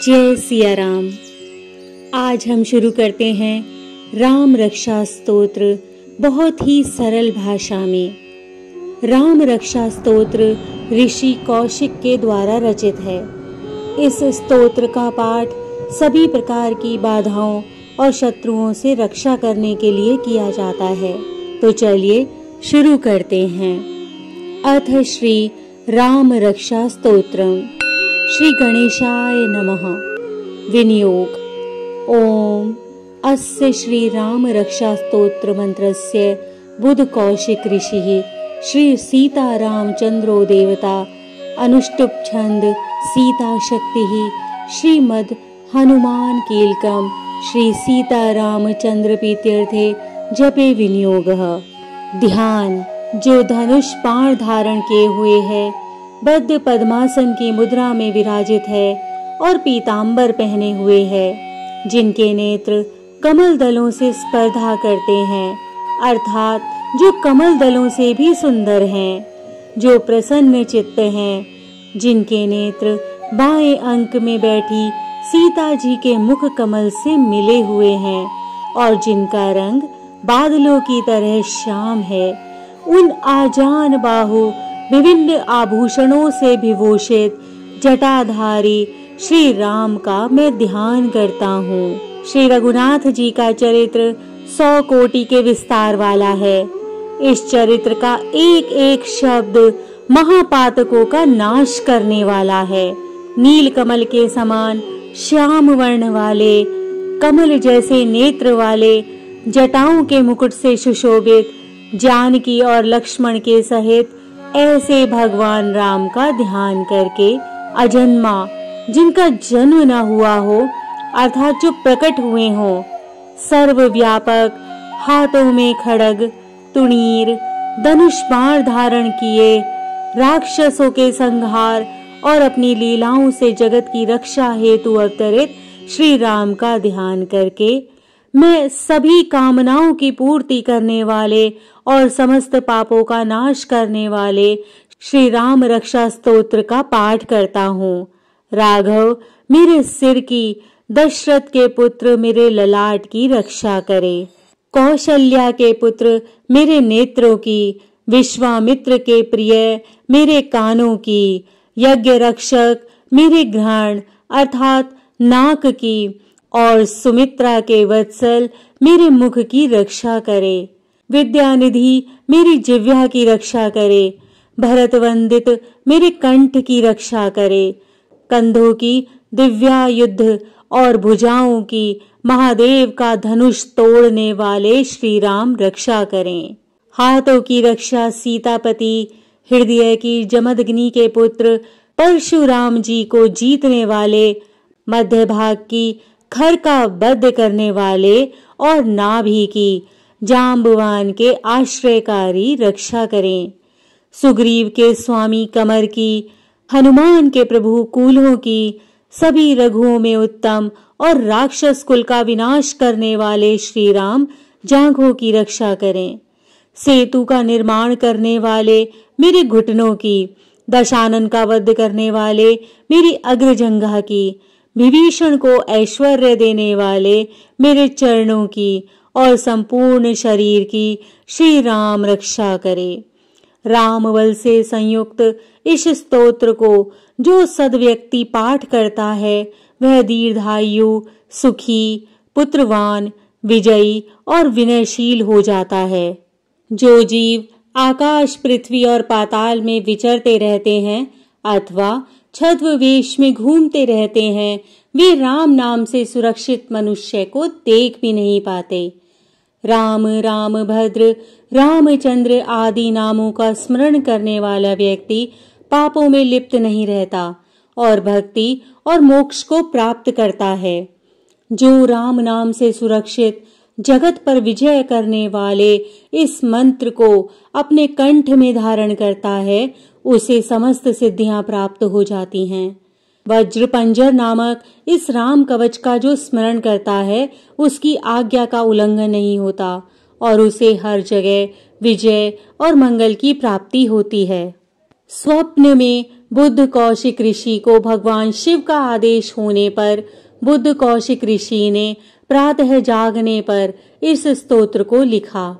जय सिया राम। आज हम शुरू करते हैं राम रक्षा स्तोत्र बहुत ही सरल भाषा में। राम रक्षा स्तोत्र ऋषि कौशिक के द्वारा रचित है। इस स्तोत्र का पाठ सभी प्रकार की बाधाओं और शत्रुओं से रक्षा करने के लिए किया जाता है। तो चलिए शुरू करते हैं। अथ श्री राम रक्षा स्तोत्रम। श्री गणेशाय नमः। विनियोग। ओम अस्य श्री राम रक्षा स्तोत्र मंत्रस्य बुध कौशिक ऋषिः श्री सीता रामचंद्रो देवता अनुष्टुप छंद सीता शक्तिः श्रीमद् हनुमान कीलकम श्री सीता रामचंद्र प्रीत्यर्थे जपे विनियोगः। ध्यान। जो धनुष बाण धारण किए हुए है, बद्ध पद्मासन की मुद्रा में विराजित है और पीतांबर पहने हुए है, जिनके नेत्र कमल दलों से स्पर्धा करते हैं, अर्थात जो कमल दलों से भी सुंदर हैं, जो प्रसन्न चित्त हैं, जिनके नेत्र बाएं अंक में बैठी सीता जी के मुख कमल से मिले हुए हैं और जिनका रंग बादलों की तरह श्याम है, उन आजान बाहु विभिन्न आभूषणों से विभूषित जटाधारी श्री राम का मैं ध्यान करता हूँ। श्री रघुनाथ जी का चरित्र 100 कोटि के विस्तार वाला है। इस चरित्र का एक एक शब्द महापातकों का नाश करने वाला है। नील कमल के समान श्याम वर्ण वाले, कमल जैसे नेत्र वाले, जटाओं के मुकुट से सुशोभित जानकी और लक्ष्मण के सहित ऐसे भगवान राम का ध्यान करके अजन्मा, जिनका जन्म न हुआ हो, अर्थात जो प्रकट हुए हो, सर्वव्यापक, हाथों में खड्ग तुणीर धनुष बाण धारण किए, राक्षसों के संहार और अपनी लीलाओं से जगत की रक्षा हेतु अवतरित श्री राम का ध्यान करके मैं सभी कामनाओं की पूर्ति करने वाले और समस्त पापों का नाश करने वाले श्री राम रक्षा स्तोत्र का पाठ करता हूँ। राघव मेरे सिर की, दशरथ के पुत्र मेरे ललाट की रक्षा करे, कौशल्या के पुत्र मेरे नेत्रों की, विश्वामित्र के प्रिय मेरे कानों की, यज्ञ रक्षक मेरे घ्राण अर्थात नाक की और सुमित्रा के वत्सल मेरे मुख की रक्षा करे, विद्यानिधि मेरी जिह्वा की रक्षा करे, भरत वंदित मेरे कंठ की रक्षा करे, कंधों की दिव्यायुध और भुजाओं की महादेव का धनुष तोड़ने वाले श्री राम रक्षा करें। हाथों की रक्षा सीतापति, हृदय की जमदग्नि के पुत्र परशुराम जी को जीतने वाले, मध्य भाग की खर का वध करने वाले और नाभि की जाम्बवान के आश्रयकारी रक्षा करें। सुग्रीव के स्वामी कमर की, हनुमान के प्रभु कूल्हों की, सभी रघुओं में उत्तम और राक्षस कुल का विनाश करने वाले श्री राम जांघों की रक्षा करें। सेतु का निर्माण करने वाले मेरे घुटनों की, दशानन का वध करने वाले मेरी अग्रजंघा की, विभीषण को ऐश्वर्य देने वाले मेरे चरणों की और संपूर्ण शरीर की श्री राम रक्षा करे। राम बल से संयुक्त इस स्तोत्र को जो सद्व्यक्ति पाठ करता है, वह दीर्घायु, सुखी, पुत्रवान, विजयी और विनयशील हो जाता है। जो जीव आकाश, पृथ्वी और पाताल में विचरते रहते हैं अथवा छद्म वेश में घूमते रहते हैं, वे राम नाम से सुरक्षित मनुष्य को देख भी नहीं पाते। राम, रामभद्र, रामचंद्र आदि नामों का स्मरण करने वाला व्यक्ति पापों में लिप्त नहीं रहता और भक्ति और मोक्ष को प्राप्त करता है। जो राम नाम से सुरक्षित जगत पर विजय करने वाले इस मंत्र को अपने कंठ में धारण करता है, उसे समस्त सिद्धियां प्राप्त हो जाती हैं। वज्र पंजर नामक इस राम कवच का जो स्मरण करता है, उसकी आज्ञा का उल्लंघन नहीं होता और उसे हर जगह विजय और मंगल की प्राप्ति होती है। स्वप्न में बुद्ध कौशिक ऋषि को भगवान शिव का आदेश होने पर बुद्ध कौशिक ऋषि ने प्रातः जागने पर इस स्तोत्र को लिखा,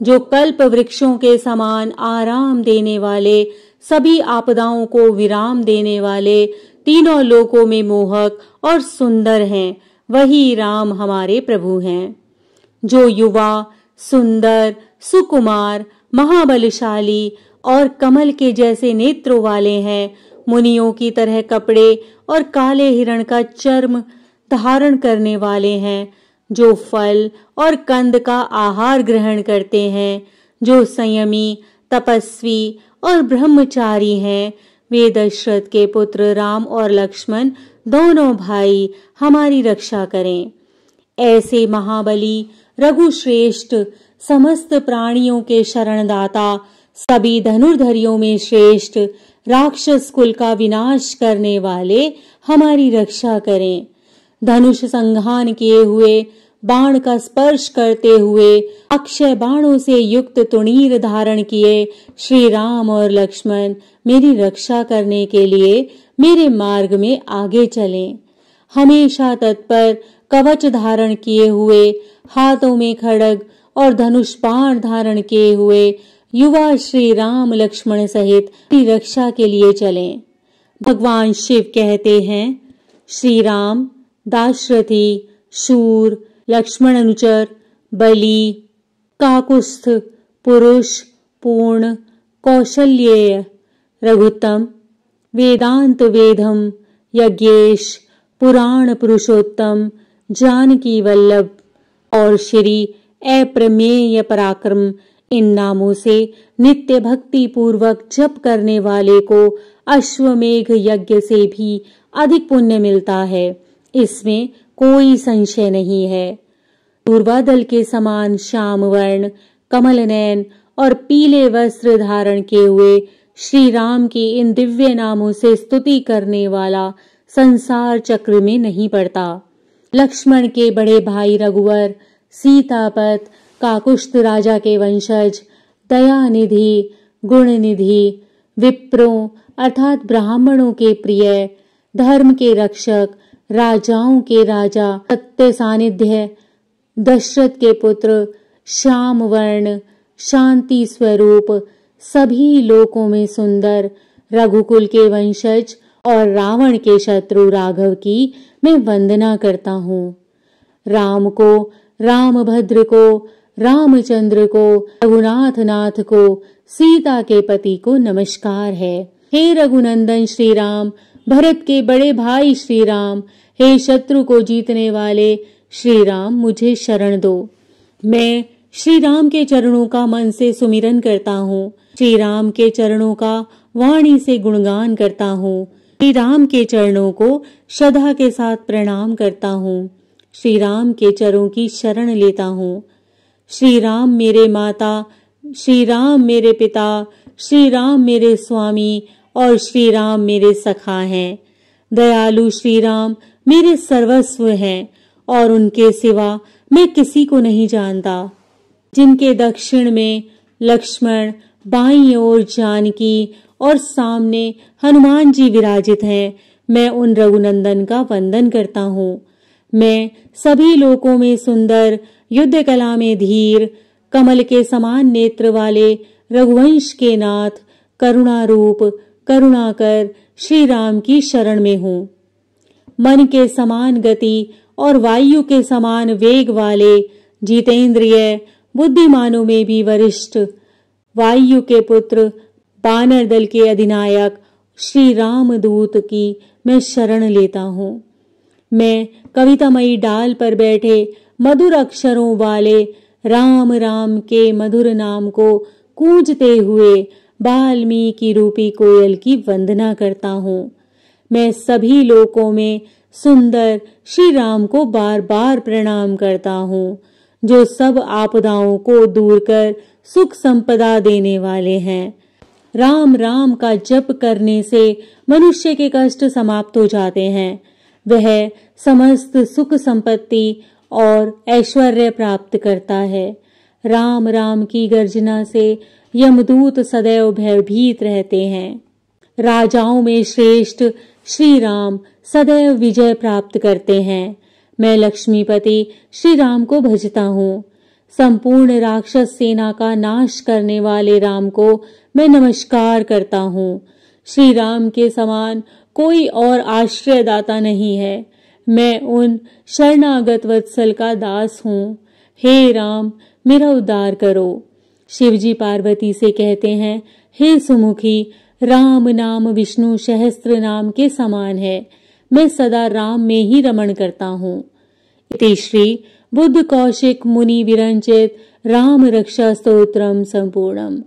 जो कल्प वृक्षों के समान आराम देने वाले, सभी आपदाओं को विराम देने वाले, तीनों लोकों में मोहक और सुंदर हैं, वही राम हमारे प्रभु हैं। जो युवा, सुंदर, सुकुमार, महाबलशाली और कमल के जैसे नेत्रों वाले हैं, मुनियों की तरह कपड़े और काले हिरण का चर्म धारण करने वाले हैं, जो फल और कंद का आहार ग्रहण करते हैं, जो संयमी, तपस्वी और ब्रह्मचारी हैं, वे दशरथ के पुत्र राम और लक्ष्मण दोनों भाई हमारी रक्षा करें। ऐसे महाबली, रघुश्रेष्ठ, समस्त प्राणियों के शरणदाता, सभी धनुर्धरियों में श्रेष्ठ, राक्षस कुल का विनाश करने वाले हमारी रक्षा करें। धनुष संघान किए हुए, बाण का स्पर्श करते हुए, अक्षय बाणों से युक्त तुणीर धारण किए श्री राम और लक्ष्मण मेरी रक्षा करने के लिए मेरे मार्ग में आगे चलें। हमेशा तत्पर, कवच धारण किए हुए, हाथों में खड्ग और धनुष बाण धारण किए हुए युवा श्री राम लक्ष्मण सहित रक्षा के लिए चलें। भगवान शिव कहते हैं, श्री राम दाशरथी, शूर, लक्ष्मण अनुचर, बलि, काकुस्थ, पुरुष, पूर्ण, कौशल्येय, रघुत्तम, वेदांत वेदम, यज्ञेश, पुराण पुरुषोत्तम, जानकी वल्लभ और श्री अप्रमेय पराक्रम, इन नामों से नित्य भक्ति पूर्वक जप करने वाले को अश्वमेघ यज्ञ से भी अधिक पुण्य मिलता है, इसमें कोई संशय नहीं है। पूर्वादल के समान श्याम वर्ण, कमल नयन और पीले वस्त्र धारण किए हुए श्री राम की इन दिव्य नामों से स्तुति करने वाला संसार चक्र में नहीं पड़ता। लक्ष्मण के बड़े भाई रघुवर, सीतापत, काकुस्थ राजा के वंशज, दयानिधि, गुणनिधि, विप्रों अर्थात ब्राह्मणों के प्रिय, धर्म के रक्षक, राजाओं के राजा, सत्य सानिध्य, दशरथ के पुत्र, श्याम वर्ण, शांति स्वरूप, सभी लोकों में सुंदर, रघुकुल के वंशज और रावण के शत्रु राघव की मैं वंदना करता हूँ। राम को, रामभद्र को, रामचंद्र को, रघुनाथ नाथ को, सीता के पति को नमस्कार है। हे रघुनंदन श्री राम, भरत के बड़े भाई श्री राम, हे शत्रु को जीतने वाले श्री राम, मुझे शरण दो। मैं श्री राम के चरणों का मन से सुमिरन करता हूँ, श्री राम के चरणों का वाणी से गुणगान करता हूँ, श्री राम के चरणों को श्रद्धा के साथ प्रणाम करता हूँ, श्री राम के चरणों की शरण लेता हूँ। श्री राम मेरे माता, श्री राम मेरे पिता, श्री राम मेरे स्वामी और श्री राम मेरे सखा हैं। दयालु श्री राम मेरे सर्वस्व हैं और उनके सिवा मैं किसी को नहीं जानता। जिनके दक्षिण में लक्ष्मण, बाईं ओर जानकी और सामने हनुमान जी विराजित हैं, मैं उन रघुनंदन का वंदन करता हूँ। मैं सभी लोकों में सुंदर, युद्ध कला में धीर, कमल के समान नेत्र वाले रघुवंश के नाथ, करुणा रूप, करुणाकर श्री राम की शरण में हूँ। मन के समान गति और वायु के समान वेग वाले, जितेंद्रिय, बुद्धिमानों में भी वरिष्ठ, वायु के पुत्र, बानर दल के अधिनायक श्री रामदूत की मैं शरण लेता हूँ। मैं कवितामयी डाल पर बैठे मधुर अक्षरों वाले राम राम के मधुर नाम को गूंजते हुए वाल्मीकि रूपी कोयल की वंदना करता हूँ। मैं सभी लोकों में सुंदर श्री राम को बार बार प्रणाम करता हूँ, जो सब आपदाओं को दूर कर सुख संपदा देने वाले हैं। राम राम का जप करने से मनुष्य के कष्ट समाप्त हो जाते हैं। वह समस्त सुख संपत्ति और ऐश्वर्य प्राप्त करता है। राम राम की गर्जना से यमदूत सदैव भयभीत रहते हैं। राजाओं में श्रेष्ठ श्री राम सदैव विजय प्राप्त करते हैं। मैं लक्ष्मीपति श्री राम को भजता हूँ। संपूर्ण राक्षस सेना का नाश करने वाले राम को मैं नमस्कार करता हूँ। श्री राम के समान कोई और आश्रयदाता नहीं है। मैं उन शरणागत वत्सल का दास हूँ। हे राम, मेरा उद्धार करो। शिवजी पार्वती से कहते हैं, हे सुमुखी, राम नाम विष्णु सहस्त्र नाम के समान है। मैं सदा राम में ही रमण करता हूँ। इति श्री बुद्ध कौशिक मुनि विरंचित राम रक्षा स्तोत्रम संपूर्णम।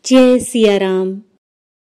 जय सिया राम।